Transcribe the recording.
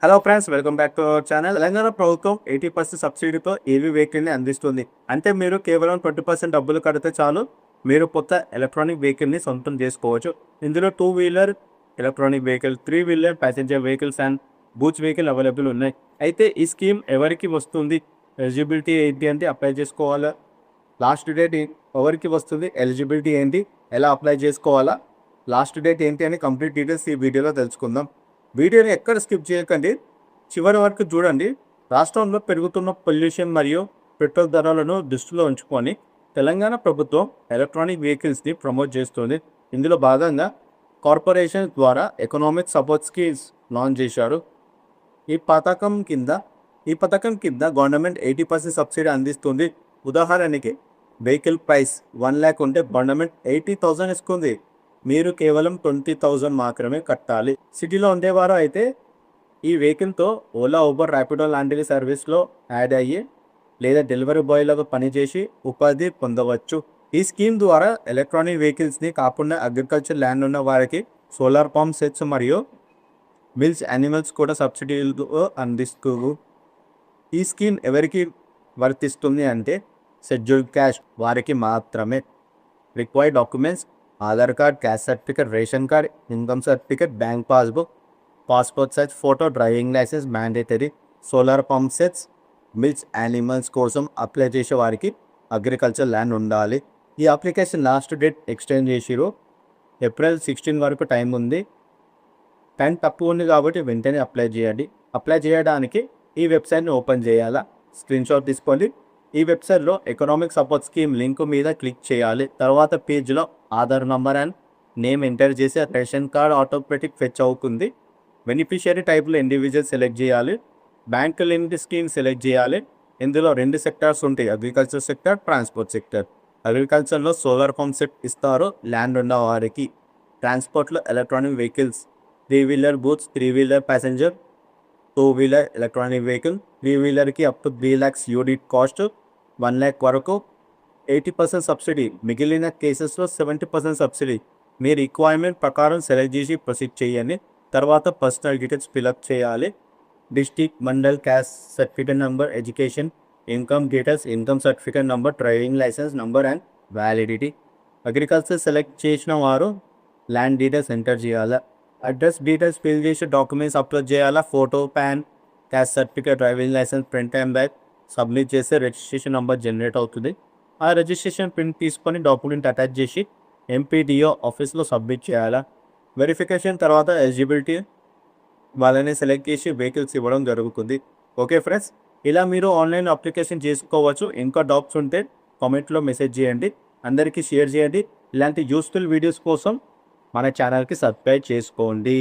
Hello friends, welcome back to our channel. Telangana ప్రభుత్వం 80% సబ్సిడీతో ఏవీ వెహికల్ని అందిస్తుంది. అంటే మీరు కేవలం 20% డబ్బులు కడితే చాలు, మీరు కొత్త ఎలక్ట్రానిక్ వెహికల్ని సొంతం చేసుకోవచ్చు. ఇందులో 2 wheeler electronic vehicle, 3 wheeler passenger vehicles and Booch vehicle available ఉన్నాయి. అయితే ఈ స్కీమ్ ఎవరికి వస్తుంది, ఎలిజిబిలిటీ ఏంటి అంటే అప్లై చేసుకోవాలా, లాస్ట్ డేట్ ఎవరికి వస్తుంది, ఎలిజిబిలిటీ ఏంటి, ఎలా అప్లై చేసుకోవాలా, లాస్ట్ డేట్ ఏంటి అని కంప్లీట్ డీటెయిల్స్ ఈ వీడియోలో తెలుసుకుందాం. వీడియోని ఎక్కడ స్కిప్ చేయకండి, చివరి వరకు చూడండి. రాష్ట్రంలో పెరుగుతున్న పొల్యూషన్ మరియు పెట్రోల్ ధరలను దృష్టిలో ఉంచుకొని తెలంగాణ ప్రభుత్వం ఎలక్ట్రానిక్ వెహికల్స్ని ప్రమోట్ చేస్తుంది. ఇందులో భాగంగా కార్పొరేషన్ ద్వారా ఎకనామిక్ సపోర్ట్ స్కీమ్స్ లాంచ్ చేశారు. ఈ పథకం కింద గవర్నమెంట్ 80% సబ్సిడీ అందిస్తుంది. ఉదాహరణకి వెహికల్ ప్రైస్ 1 lakh ఉంటే గవర్నమెంట్ 80,000 ఇస్తుంది. మీరు కేవలం 20,000 మాత్రమే కట్టాలి. సిటీలో ఉండేవారు అయితే ఈ వెహికల్తో ఓలా, ఊబర్, ర్యాపిడో లాంటి సర్వీస్లో యాడ్ అయ్యి లేదా డెలివరీ బాయ్లాగా పనిచేసి ఉపాధి పొందవచ్చు. ఈ స్కీమ్ ద్వారా ఎలక్ట్రానిక్ వెహికల్స్ని కాకుండా అగ్రికల్చర్ ల్యాండ్ ఉన్న వారికి సోలార్ పంప్ సెట్స్ మరియు మిల్స్ యానిమల్స్ కూడా సబ్సిడీలు అందిస్తూ. ఈ స్కీమ్ ఎవరికి వర్తిస్తుంది అంటే షెడ్యూల్డ్ క్యాస్ట్ వారికి మాత్రమే. Required documents: Aadhaar card, caste certificate, ration card, income certificate, bank passbook, passport size photo, driving licence mandatory. Solar pump sets, milch animals కోసం అప్లై చేసే వారికి అగ్రికల్చర్ ల్యాండ్ ఉండాలి. ఈ అప్లికేషన్ లాస్ట్ డేట్ ఎక్స్టెండ్ చేసిరు. April 16 వరకు time ఉంది. Time తక్కువ ఉంది కాబట్టి వెంటనే అప్లై చేయండి. అప్లై చేయడానికి ఈ వెబ్సైట్ని ఓపెన్ చేయాలా, స్క్రీన్షాట్ తీసుకోండి. ఈ వెబ్సైట్లో ఎకనామిక్ సపోర్ట్ స్కీమ్ లింక్ మీద క్లిక్ చేయాలి. తర్వాత పేజ్లో Aadhaar number and name enter చేసి రేషన్ కార్డ్ ఆటోమేటిక్ ఫెచ్ అవుతుంది. బెనిఫిషియరీ టైప్లో ఇండివిజువల్ సెలెక్ట్ చేయాలి. బ్యాంక్ లింక్డ్ స్కీమ్ సెలెక్ట్ చేయాలి. ఇందులో 2 సెక్టార్స్ ఉంటాయి, అగ్రికల్చర్ సెక్టర్, ట్రాన్స్పోర్ట్ సెక్టర్. అగ్రికల్చర్లో సోలార్ పంప్ సెట్ ఇస్తారు ల్యాండ్ ఉన్న వారికి. ట్రాన్స్పోర్ట్లో electronic vehicles, 3 wheeler boots, 3 wheeler passenger, 2 wheeler electronic vehicle. 3 వీలర్కి up to 3 lakhs unit cost, 1 lakh వరకు 80% సబ్సిడీ. మిగిలిన కేసెస్లో 70% సబ్సిడీ. మీ రిక్వైర్మెంట్ ప్రకారం సెలెక్ట్ చేసి ప్రొసీడ్ చేయండి. తర్వాత పర్సనల్ డీటెయిల్స్ ఫిలప్ చేయాలి. District, mandal, caste certificate number, education, income details, income certificate number, driving licence number and validity. Agriculture select చేసిన వారు ల్యాండ్ డీటెయిల్స్ ఎంటర్ చేయాలా. అడ్రస్ డీటెయిల్స్ ఫిల్ చేసి డాక్యుమెంట్స్ అప్లోడ్ చేయాలా. Photo, PAN, caste certificate, driving licence print and back submit చేస్తే registration number generate అవుతుంది. ఆ registration print తీసుకొని document attach చేసి ఎంపీడీఓ ఆఫీస్లో సబ్మిట్ చేయాలా. వెరిఫికేషన్ తర్వాత ఎలిజిబిలిటీ వాళ్ళని సెలెక్ట్ చేసి వెహికల్స్ ఇవ్వడం జరుగుతుంది. ఓకే ఫ్రెండ్స్, ఇలా మీరు ఆన్లైన్ అప్లికేషన్ చేసుకోవచ్చు. ఇంకా డౌట్స్ ఉంటే కామెంట్లో మెసేజ్ చేయండి. అందరికీ షేర్ చేయండి. ఇలాంటి యూస్ఫుల్ వీడియోస్ కోసం మన ఛానల్కి సబ్స్క్రైబ్ చేసుకోండి.